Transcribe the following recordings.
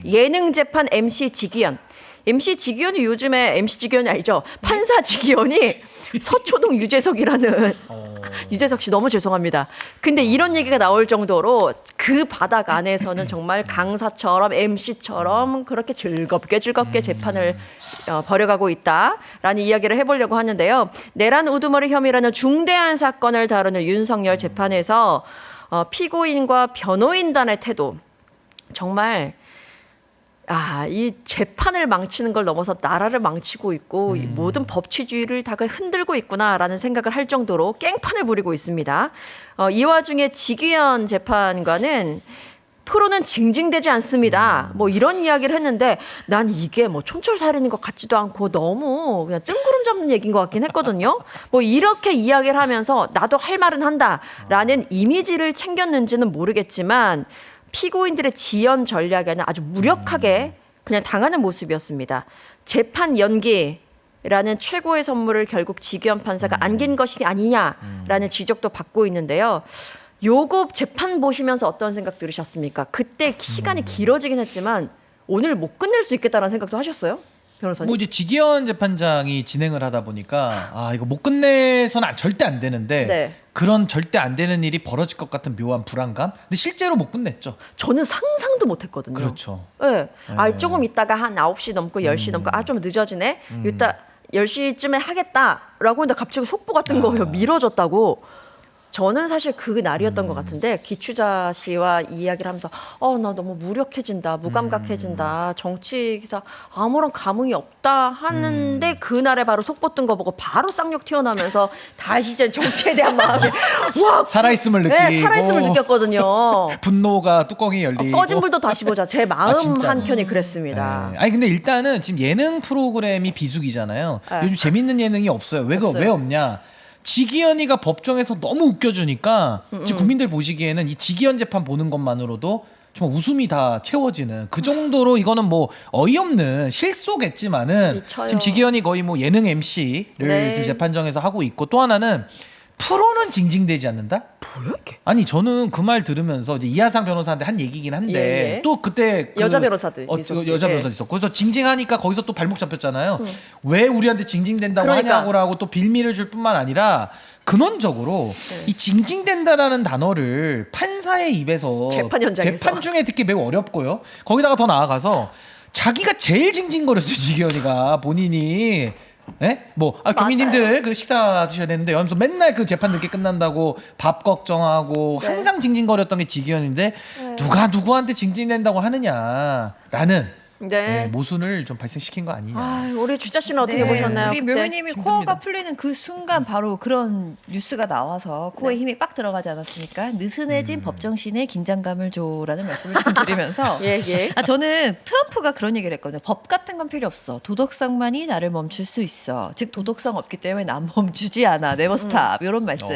예능 재판 MC 지기현. MC 지기현이 요즘에 MC 지기현이 아니죠. 판사 지기현이 서초동 유재석이라는 유재석 씨 너무 죄송합니다. 근데 이런 얘기가 나올 정도로 그 바닥 안에서는 정말 강사처럼 MC처럼 그렇게 즐겁게 재판을 벌여가고 있다라는 이야기를 해보려고 하는데요. 내란 우두머리 혐의라는 중대한 사건을 다루는 윤석열 재판에서 피고인과 변호인단의 태도 정말 이 재판을 망치는 걸 넘어서 나라를 망치고 있고 모든 법치주의를 다 흔들고 있구나라는 생각을 할 정도로 깽판을 부리고 있습니다. 이 와중에 지기현 재판관은 프로는 징징대지 않습니다. 뭐 이런 이야기를 했는데 난 이게 뭐 촌철살인인 것 같지도 않고 너무 그냥 뜬구름 잡는 얘기인 것 같긴 했거든요. 뭐 이렇게 이야기를 하면서 나도 할 말은 한다라는 이미지를 챙겼는지는 모르겠지만 피고인들의 지연 전략에는 아주 무력하게 그냥 당하는 모습이었습니다. 재판 연기라는 최고의 선물을 결국 지기현 판사가 안긴 것이 아니냐라는 지적도 받고 있는데요. 요거 재판 보시면서 어떤 생각 들으셨습니까? 그때 시간이 길어지긴 했지만 오늘 못 끝낼 수 있겠다라는 생각도 하셨어요? 변호사님? 뭐 이제 지기현 재판장이 진행을 하다 보니까 이거 못 끝내서는 절대 안 되는데 네. 그런 절대 안 되는 일이 벌어질 것 같은 묘한 불안감. 근데 실제로 못 끝냈죠. 저는 상상도 못 했거든요. 그렇죠. 네. 네. 조금 있다가 한 9시 넘고 10시 넘고 좀 늦어지네. 이따 10시쯤에 하겠다라고 했는데 갑자기 속보가 뜬 거예요. 미뤄졌다고. 저는 사실 그 날이었던 것 같은데 기추자 씨와 이야기를 하면서 나 너무 무력해진다, 무감각해진다, 정치 기사 아무런 감흥이 없다 하는데 그날에 바로 속보 뜬 거 보고 바로 쌍욕 튀어나오면서 다시 이제 정치에 대한 마음이 와 살아있음을 느끼고 네, 살아있음을 느꼈거든요. 분노가 뚜껑이 열리고 꺼진 불도 다시 보자. 제 마음 진짜로? 한켠이 그랬습니다. 네. 아니 근데 일단은 지금 예능 프로그램이 비수기잖아요. 네. 요즘 재밌는 예능이 없어요. 왜 없냐? 지기현이가 법정에서 너무 웃겨주니까 지금 국민들 보시기에는 이 지기현 재판 보는 것만으로도 정말 웃음이 다 채워지는 그 정도로 이거는 뭐 어이없는 실소겠지만은 미쳐요. 지금 지기현이 거의 뭐 예능 MC를 네. 지금 재판정에서 하고 있고 또 하나는 프로는 징징대지 않는다? 뭐야 이게? 아니 저는 그 말 들으면서 이제 이하상 변호사한테 한 얘기긴 한데 예. 또 그때 여자 변호사들 있었지. 여자 변호사 있었고 그래서 징징하니까 거기서 또 발목 잡혔잖아요. 왜 우리한테 징징댄다고 하냐고라고 또 빌미를 줄 뿐만 아니라 근원적으로 이 징징댄다라는 단어를 판사의 입에서 재판 현장에서 재판 중에 듣기 매우 어렵고요. 거기다가 더 나아가서 자기가 제일 징징거렸어요. 지기현이가 본인이. 예? 교민님들 그 식사 드셔야 되는데 여기서 맨날 그 재판 늦게 끝난다고 밥 걱정하고 네. 항상 징징거렸던 게 지기현인데 누가 누구한테 징징댄다고 하느냐라는 네. 모순을 좀 발생시킨 거 아니냐. 우리 주자 씨는 어떻게 네, 보셨나요? 우리 그때? 묘미님이 힘듭니다. 코어가 풀리는 그 순간 바로 그런 뉴스가 나와서 코어에 힘이 빡 들어가지 않았습니까? 느슨해진 법정신에 긴장감을 줘라는 말씀을 좀 드리면서 예. 저는 트럼프가 그런 얘기를 했거든요. 법 같은 건 필요 없어. 도덕성만이 나를 멈출 수 있어. 즉 도덕성 없기 때문에 난 멈추지 않아. 네버 스탑. 이런 말씀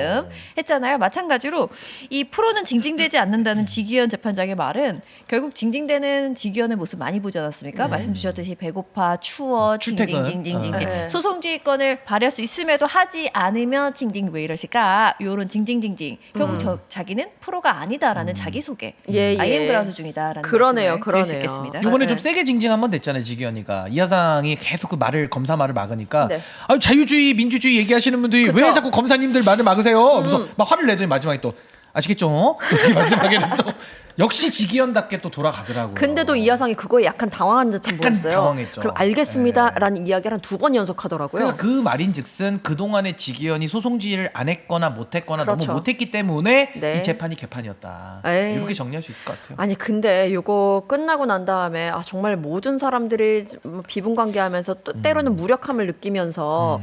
했잖아요. 마찬가지로 이 프로는 징징대지 않는다는 지기현 재판장의 말은 결국 징징대는 지기현의 모습 많이 보지 않았습니까? 말씀 주셨듯이 배고파, 추워, 출퇴근. 징징징징징. 네. 소송지휘권을 발휘할 수 있음에도 하지 않으면 징징 왜 이러실까? 요런 징징징징. 결국 자기는 프로가 아니다라는 자기소개. 예. 아이엠 그라운드 중이다라는 그러네요, 말씀을 드릴 수 그러네요. 있겠습니다. 요번에 네. 좀 세게 징징 한번 됐잖아요. 지기현이가 이하상이 계속 그 검사 말을 막으니까 네. 자유주의 민주주의 얘기하시는 분들이 그쵸? 왜 자꾸 검사님들 말을 막으세요? 그래서 막 화를 내더니 마지막에 또 아시겠죠? 이렇게 마지막에는 또 역시 지기현답게 또 돌아가더라고요. 근데도 이하상이 그거에 약간 당황한 듯한 약간 보였어요. 당황했죠. 그럼 알겠습니다라는 이야기를 한 2번 연속하더라고요. 그러니까 그 말인즉슨 그동안에 지기현이 소송 지휘를 안 했거나 못했거나 그렇죠. 너무 못했기 때문에 네. 이 재판이 개판이었다. 에이. 이렇게 정리할 수 있을 것 같아요. 아니 근데 요거 끝나고 난 다음에 정말 모든 사람들이 비분관계하면서 또 때로는 무력함을 느끼면서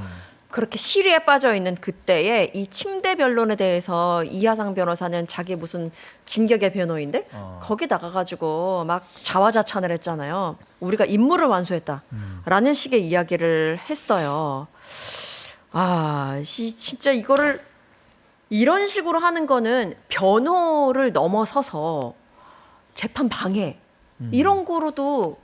그렇게 시리에 빠져 있는 그때에 이 침대 변론에 대해서 이하상 변호사는 자기 무슨 진격의 변호인데 거기 나가가지고 막 자화자찬을 했잖아요. 우리가 임무를 완수했다라는 식의 이야기를 했어요. 진짜 이거를 이런 식으로 하는 거는 변호를 넘어서서 재판 방해 이런 거로도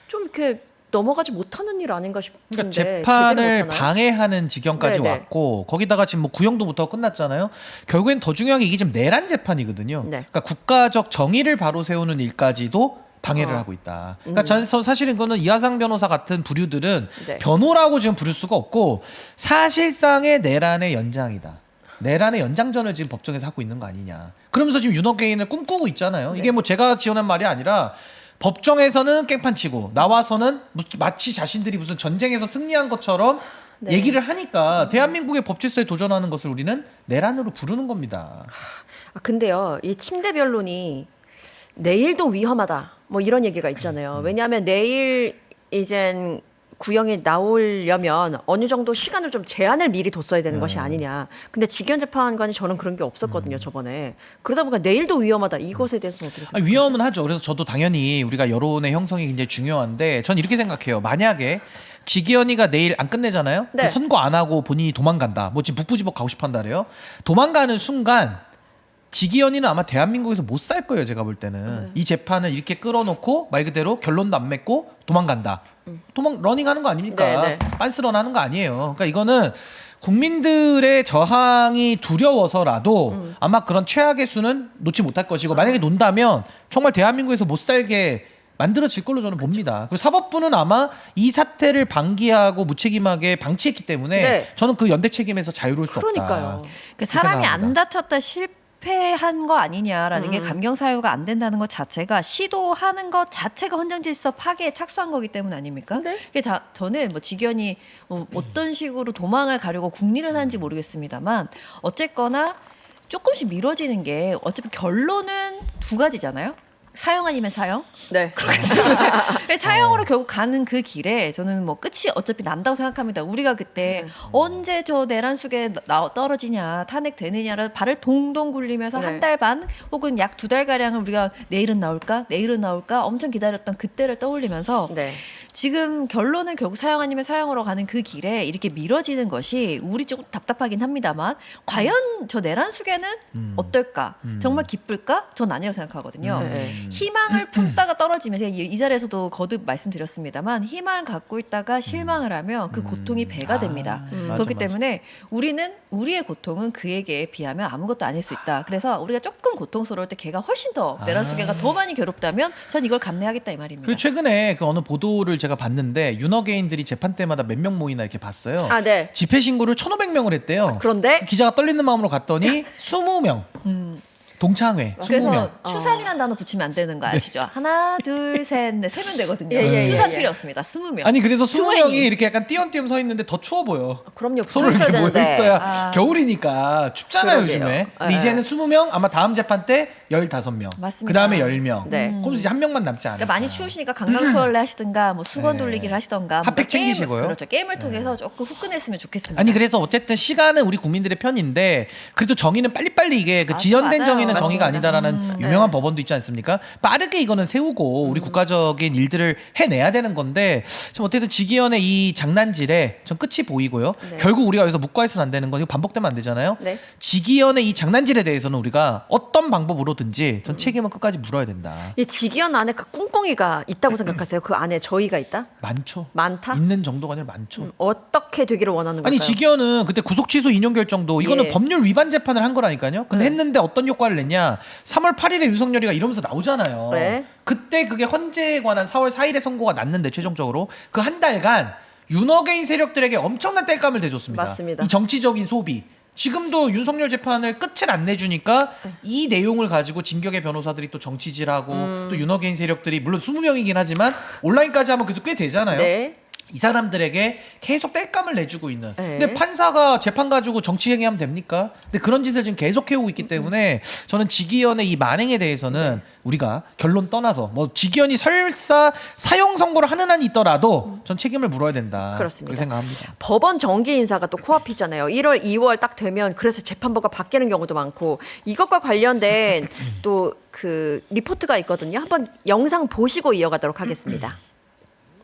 좀 이렇게 넘어가지 못하는 일 아닌가 싶은데 그러니까 제재를 재판을 못하나요? 방해하는 지경까지 네네. 왔고 거기다가 지금 뭐 구형도 못하고 끝났잖아요. 결국엔 더 중요한 게 이게 지금 내란 재판이거든요. 네. 그러니까 국가적 정의를 바로 세우는 일까지도 방해를 하고 있다. 그러니까 저는 사실은 이거는 이하상 변호사 같은 부류들은 네. 변호라고 지금 부를 수가 없고 사실상의 내란의 연장이다. 내란의 연장전을 지금 법정에서 하고 있는 거 아니냐. 그러면서 지금 윤호개인을 꿈꾸고 있잖아요. 이게 뭐 제가 지어낸 말이 아니라 법정에서는 깽판 치고 나와서는 마치 자신들이 무슨 전쟁에서 승리한 것처럼 네. 얘기를 하니까 대한민국의 법 질서에 도전하는 것을 우리는 내란으로 부르는 겁니다. 아, 근데요, 이 침대 변론이 내일도 위험하다. 뭐 이런 얘기가 있잖아요. 왜냐하면 내일 이젠 구형이 나오려면 어느 정도 시간을 좀 제한을 미리 뒀어야 되는 것이 아니냐. 근데 직위원 재판관이 저는 그런 게 없었거든요, 저번에. 그러다 보니까 내일도 위험하다. 이것에 대해서는 어떻게 생각하세요? 위험은 하죠. 그래서 저도 당연히 우리가 여론의 형성이 굉장히 중요한데 전 이렇게 생각해요. 만약에 지기현이가 내일 안 끝내잖아요. 네. 그 선고 안 하고 본인이 도망간다. 뭐 지금 북부지법 가고 싶어 한다 그래요. 도망가는 순간 지기현이는 아마 대한민국에서 못 살 거예요. 제가 볼 때는. 이 재판을 이렇게 끌어놓고 말 그대로 결론도 안 맺고 도망간다. 러닝하는 거 아닙니까? 네, 네. 빤스런하는 거 아니에요. 그러니까 이거는 국민들의 저항이 두려워서라도 아마 그런 최악의 수는 놓지 못할 것이고 만약에 논다면 정말 대한민국에서 못 살게 만들어질 걸로 저는 봅니다. 그리고 사법부는 아마 이 사태를 방기하고 무책임하게 방치했기 때문에 네. 저는 그 연대 책임에서 자유로울 수 그러니까요. 없다. 그 사람이 생각합니다. 안 다쳤다 실패한 거 아니냐라는 게 감경 사유가 안 된다는 것 자체가 시도하는 것 자체가 헌정 질서 파괴에 착수한 거기 때문 아닙니까? 네. 그게 저는 뭐 직연이 어떤 식으로 도망을 가려고 궁리를 하는지 모르겠습니다만 어쨌거나 조금씩 미뤄지는 게 어차피 결론은 두 가지잖아요. 사형 아니면 사형? 네. 사형으로 결국 가는 그 길에 저는 뭐 끝이 어차피 난다고 생각합니다. 우리가 그때 언제 저 내란 속에 떨어지냐, 탄핵되느냐를 발을 동동 굴리면서 네. 한 달 반 혹은 약 두 달 가량을 우리가 내일은 나올까, 내일은 나올까 엄청 기다렸던 그때를 떠올리면서 네. 지금 결론은 결국 사형 아니면 사형으로 가는 그 길에 이렇게 미뤄지는 것이 우리 조금 답답하긴 합니다만 과연 저 내란 숙에는 어떨까? 정말 기쁠까? 전 아니라고 생각하거든요. 네. 희망을 품다가 떨어지면서 이 자리에서도 거듭 말씀드렸습니다만 희망을 갖고 있다가 실망을 하면 그 고통이 배가 됩니다. 맞아, 그렇기 맞아. 때문에 우리는 우리의 고통은 그에게 비하면 아무것도 아닐 수 있다. 그래서 우리가 조금 고통스러울 때 걔가 훨씬 더 내란 숙에가 더 많이 괴롭다면 전 이걸 감내하겠다 이 말입니다. 그리고 최근에 그 어느 보도를 제가 봤는데 윤어게인들이 재판 때마다 몇 명 모이나 이렇게 봤어요. 아, 네. 집회 신고를 1,500명을 했대요. 그런데 기자가 떨리는 마음으로 갔더니 20명. 동창회 그래서 20명. 추산이라는 단어 붙이면 안 되는 거 아시죠? 하나, 둘, 셋, 넷, 세 명 되거든요. 예, 예, 추산 예, 예. 필요 없습니다. 20명. 아니 그래서 20명이 20. 이렇게 약간 띄엄띄엄 서 있는데 더 추워 보여. 그럼요. 서로 붙어 이렇게 있어야 모여 되는데. 있어야 아. 겨울이니까 춥잖아요 그러게요. 요즘에. 근데 예. 이제는 20명 아마 다음 재판 때 15명. 맞습니다. 그 다음에 10명. 네. 그럼 이제 한 명만 남지 않을까. 그러니까 많이 추우시니까 강강수월래 하시든가 뭐 수건 네. 돌리기를 하시던가 핫팩 뭔가 게임을- 챙기시고요. 그렇죠. 게임을 통해서 조금 후끈했으면 좋겠습니다. 아니 그래서 어쨌든 시간은 우리 국민들의 편인데 그래도 정의는 빨리빨리 이게 그 아, 지연된 맞아요. 정의는 정의가 맞습니다. 아니다라는 유명한 법원도 있지 않습니까? 빠르게 이거는 세우고 우리 국가적인 일들을 해내야 되는 건데 지금 어쨌든 지기현의 이 장난질에 전 끝이 보이고요. 네. 결국 우리가 여기서 묵과해서는 안 되는 건 이거 반복되면 안 되잖아요. 네. 지기현의 이 장난질에 대해서는 우리가 어떤 방법으로든지 전 책임은 끝까지 물어야 된다. 이 직위원 안에 그 꿍꿍이가 있다고 생각하세요? 그 안에 저희가 있다? 많죠. 많다? 있는 정도가 아니라 많죠. 어떻게 되기를 원하는 걸까요? 아니 지기현은 그때 구속 취소 인용 결정도 이거는 예. 법률 위반 재판을 한 거라니까요. 근데 네. 했는데 어떤 효과를 냈냐? 3월 8일에 윤석열이가 이러면서 나오잖아요. 네. 그때 그게 헌재에 관한 4월 4일에 선고가 났는데 최종적으로 그 한 달간 윤어게인 세력들에게 엄청난 땔감을 대줬습니다. 맞습니다. 이 정치적인 소비. 지금도 윤석열 재판을 끝을 안 내주니까 이 내용을 가지고 진격의 변호사들이 또 정치질하고 또 윤어게인 세력들이 물론 20명이긴 하지만 온라인까지 하면 그래도 꽤 되잖아요. 네. 이 사람들에게 계속 땔감을 내주고 있는. 네. 근데 판사가 재판 가지고 정치 행위하면 됩니까? 근데 그런 짓을 지금 계속 해오고 있기 때문에 저는 지기현의 이 만행에 대해서는 우리가 결론 떠나서 뭐 지기현이 설사 사형 선고를 하는 한이 있더라도 전 책임을 물어야 된다. 그렇습니다. 그렇게 생각합니다. 법원 정기 인사가 또 코앞이잖아요. 1월, 2월 딱 되면 그래서 재판부가 바뀌는 경우도 많고 이것과 관련된 또 그 리포트가 있거든요. 한번 영상 보시고 이어가도록 하겠습니다.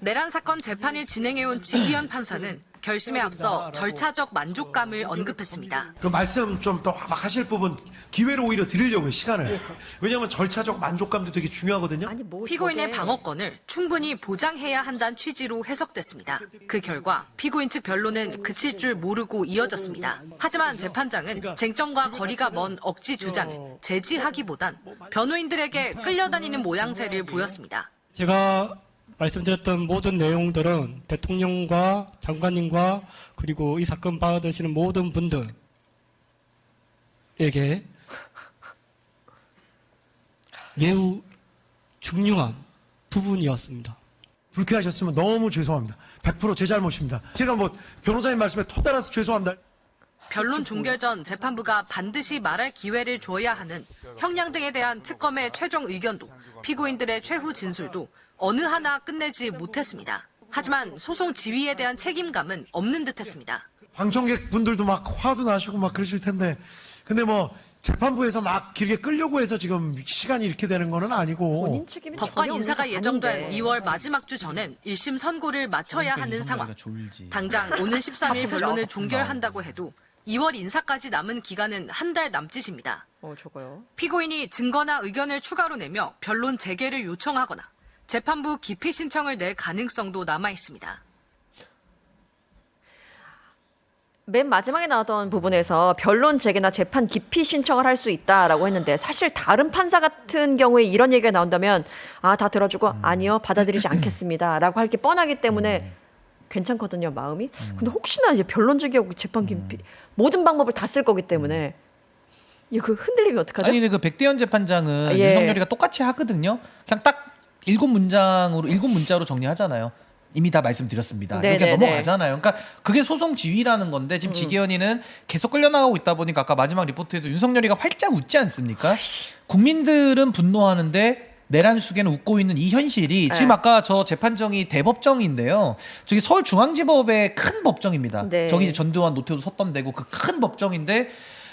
내란 사건 재판을 진행해온 지기현 판사는 결심에 앞서 절차적 만족감을 언급했습니다. 그 말씀 좀 더 막 하실 부분 기회를 오히려 드리려고요, 시간을. 왜냐하면 절차적 만족감도 되게 중요하거든요. 아니 뭐 피고인의 저게. 방어권을 충분히 보장해야 한다는 취지로 해석됐습니다. 그 결과 피고인 측 변론은 그칠 줄 모르고 이어졌습니다. 하지만 재판장은 쟁점과 거리가 먼 억지 주장을 제지하기보단 변호인들에게 끌려다니는 모양새를 보였습니다. 제가 말씀드렸던 모든 내용들은 대통령과 장관님과 그리고 이 사건 받으시는 모든 분들에게 매우 중요한 부분이었습니다. 불쾌하셨으면 너무 죄송합니다. 100% 제 잘못입니다. 제가 뭐 변호사님 말씀에 토 따라서 죄송합니다. 변론 종결 전 재판부가 반드시 말할 기회를 줘야 하는 형량 등에 대한 특검의 최종 의견도 피고인들의 최후 진술도 어느 하나 끝내지 못했습니다. 하지만 소송 지휘에 대한 책임감은 없는 듯했습니다. 방청객 분들도 막 화도 나시고 막 그러실 텐데, 근데 뭐 재판부에서 막 길게 끌려고 해서 지금 시간이 이렇게 되는 거는 아니고. 본인 책임이 법관 전혀 인사가 없는 게 예정된 아닌데. 2월 마지막 주 전엔 1심 선고를 마쳐야 하는 상황. 졸지. 당장 오는 13일 바쁘죠. 변론을 종결한다고 해도 2월 인사까지 남은 기간은 한 달 남짓입니다. 저거요. 피고인이 증거나 의견을 추가로 내며 변론 재개를 요청하거나 재판부 기피 신청을 낼 가능성도 남아 있습니다. 맨 마지막에 나왔던 부분에서 변론 재개나 재판 기피 신청을 할 수 있다라고 했는데, 사실 다른 판사 같은 경우에 이런 얘기가 나온다면 다 들어주고 아니요, 받아들이지 않겠습니다라고 할 게 뻔하기 때문에 괜찮거든요, 마음이. 근데 혹시나 이제 변론 재개하고 재판 기피 모든 방법을 다 쓸 거기 때문에 이거 흔들리면 어떡하죠? 아니 근데 그 백대현 재판장은 예. 윤석열이가 똑같이 하거든요. 그냥 딱 7문자로 정리하잖아요. 이미 다 말씀드렸습니다. 네, 이렇게 네, 넘어가잖아요. 그러니까 그게 소송 지휘라는 건데 지금 지기현이는 계속 끌려나가고 있다 보니까 아까 마지막 리포트에도 윤석열이가 활짝 웃지 않습니까? 국민들은 분노하는데 내란 속에는 웃고 있는 이 현실이 지금 네. 아까 저 재판정이 대법정인데요. 저기 서울중앙지법의 큰 법정입니다. 네. 저기 이제 전두환 노태우도 섰던 데고 그 큰 법정인데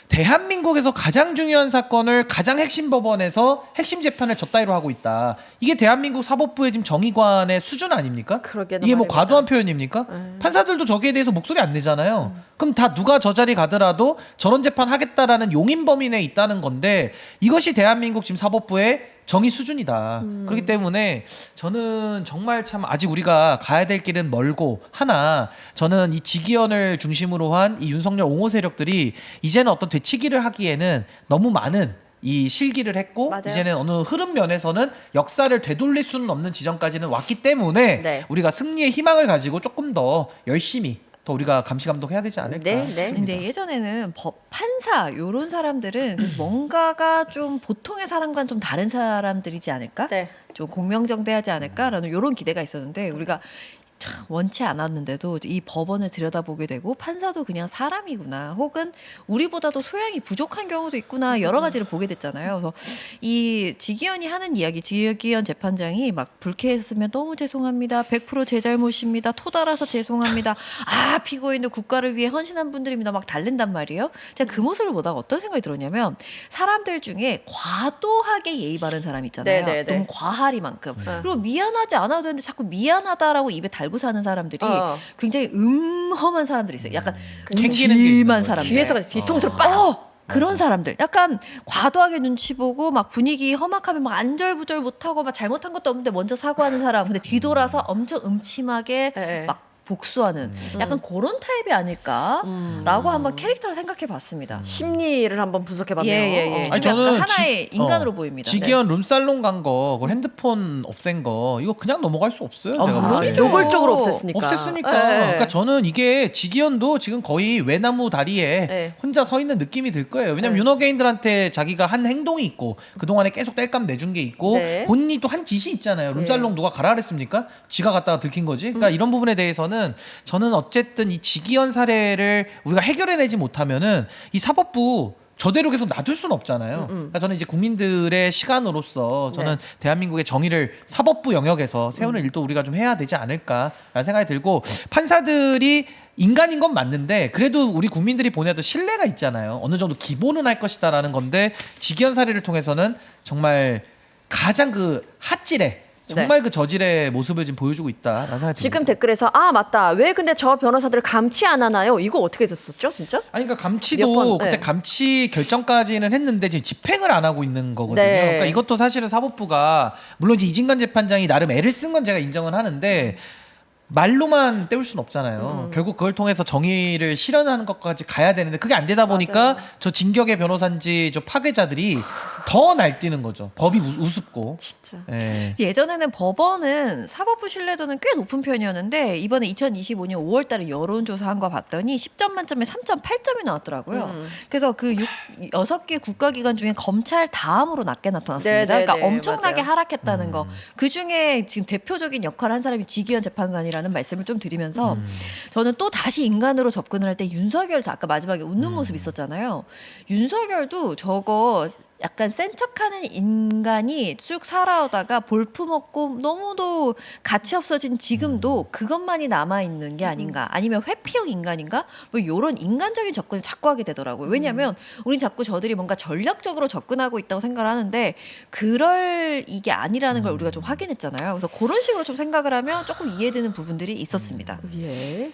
대한민국에서 가장 중요한 사건을 가장 핵심 법원에서 핵심 재판을 저따위로 하고 있다. 이게 대한민국 사법부의 지금 정의관의 수준 아닙니까? 그러게나 이게 뭐 말입니다. 과도한 표현입니까? 판사들도 저기에 대해서 목소리 안 내잖아요. 그럼 다 누가 저 자리 가더라도 저런 재판 하겠다라는 용인 범위 내에 있다는 건데 이것이 대한민국 지금 사법부의 정의 수준이다. 그렇기 때문에 저는 정말 참 아직 우리가 가야 될 길은 멀고, 하나 저는 이 지기현을 중심으로 한 이 윤석열 옹호 세력들이 이제는 어떤 되치기를 하기에는 너무 많은 이 실기를 했고 맞아요. 이제는 어느 흐름 면에서는 역사를 되돌릴 수는 없는 지점까지는 왔기 때문에 네. 우리가 승리의 희망을 가지고 조금 더 열심히 더 우리가 감시 감독해야 되지 않을까 네, 네. 싶습니다. 근데 예전에는 판사 요런 사람들은 뭔가가 좀 보통의 사람과는 좀 다른 사람들이지 않을까? 네. 좀 공명정대하지 않을까라는 요런 기대가 있었는데 우리가 참 원치 않았는데도 이 법원을 들여다보게 되고 판사도 그냥 사람이구나, 혹은 우리보다도 소양이 부족한 경우도 있구나, 여러 가지를 보게 됐잖아요. 그래서 이 지기현이 하는 이야기, 지기현 재판장이 막 불쾌했으면 너무 죄송합니다, 100%제 잘못입니다, 토 달아서 죄송합니다, 피고인도 국가를 위해 헌신한 분들입니다, 막 달랜단 말이에요. 제가 그 모습을 보다가 어떤 생각이 들었냐면, 사람들 중에 과도하게 예의 바른 사람 있잖아요. 네, 네, 네. 너무 과하리만큼. 그리고 미안하지 않아도 되는데 자꾸 미안하다라고 입에 달고 사는 사람들이 굉장히 음험한 사람들이 있어요. 약간 캥기는 게 있는 음침한 거지. 사람들. 뒤에서 뒤통수를 빡. 그런 사람들, 약간 과도하게 눈치 보고 막 분위기 험악하면 막 안절부절 못하고 막 잘못한 것도 없는데 먼저 사과하는 사람, 근데 뒤돌아서 엄청 음침하게 네. 막 복수하는 약간 그런 타입이 아닐까라고 한번 캐릭터를 생각해봤습니다. 심리를 한번 분석해봤네요. 예. 아니, 좀 저는 약간 하나의 인간으로 보입니다. 지기현 룸살롱 간 거, 그걸 핸드폰 없앤 거, 이거 그냥 넘어갈 수 없어요. 제가 볼 때. 물론이죠. 노골적으로 없앴으니까. 없앴으니까. 네. 그러니까 저는 이게 지기현도 지금 거의 외나무 다리에 네. 혼자 서 있는 느낌이 들 거예요. 왜냐면 네. 윤호개인들한테 자기가 한 행동이 있고 그동안에 계속 땔감 내준 게 있고 네. 본인이 또 한 짓이 있잖아요. 룸살롱 누가 가라 그랬습니까? 지가 갔다가 들킨 거지. 그러니까 이런 부분에 대해서는 저는 어쨌든 이 지기현 사례를 우리가 해결해내지 못하면은 이 사법부 저대로 계속 놔둘 수는 없잖아요. 그러니까 저는 이제 국민들의 시간으로서 저는 대한민국의 정의를 사법부 영역에서 세우는 일도 우리가 좀 해야 되지 않을까라는 생각이 들고, 판사들이 인간인 건 맞는데 그래도 우리 국민들이 보내도 신뢰가 있잖아요. 어느 정도 기본은 할 것이다라는 건데, 지기현 사례를 통해서는 정말 가장 그 핫질의 정말 그 저질의 모습을 지금 보여주고 있다라는 생각이 지금 듭니다. 댓글에서 아 맞다 왜 근데 저 변호사들 감치 안 하나요? 이거 어떻게 됐었죠 진짜? 아니 그러니까 몇 감치도 번, 그때 네. 감치 결정까지는 했는데 지금 집행을 안 하고 있는 거거든요. 네. 그러니까 이것도 사실은 사법부가 물론 이제 이진관 재판장이 나름 애를 쓴 건 제가 인정은 하는데 말로만 때울 수는 없잖아요. 결국 그걸 통해서 정의를 실현하는 것까지 가야 되는데 그게 안 되다 보니까 저 진격의 변호사인지 저 파괴자들이 더 날뛰는 거죠. 법이 우습고. 진짜. 예. 예전에는 법원은 사법부 신뢰도는 꽤 높은 편이었는데 이번에 2025년 5월달에 여론조사한 거 봤더니 10점 만점에 3.8점이 나왔더라고요. 그래서 그 6개 국가기관 중에 검찰 다음으로 낮게 나타났습니다. 네, 네, 그러니까 네, 엄청나게 맞아요. 하락했다는 거. 그 중에 지금 대표적인 역할을 한 사람이 지기현 재판관이라는 말씀을 좀 드리면서 저는 또 다시 인간으로 접근을 할 때 윤석열도 아까 마지막에 웃는 모습 있었잖아요. 윤석열도 저거 약간 센 척하는 인간이 쭉 살아오다가 볼품없고 너무도 가치 없어진 지금도 그것만이 남아있는 게 아닌가 아니면 회피형 인간인가 뭐 이런 인간적인 접근을 자꾸 하게 되더라고요. 왜냐하면 우린 자꾸 저들이 뭔가 전략적으로 접근하고 있다고 생각을 하는데 그럴 이게 아니라는 걸 우리가 좀 확인했잖아요. 그래서 그런 식으로 좀 생각을 하면 조금 이해되는 부분들이 있었습니다. 예.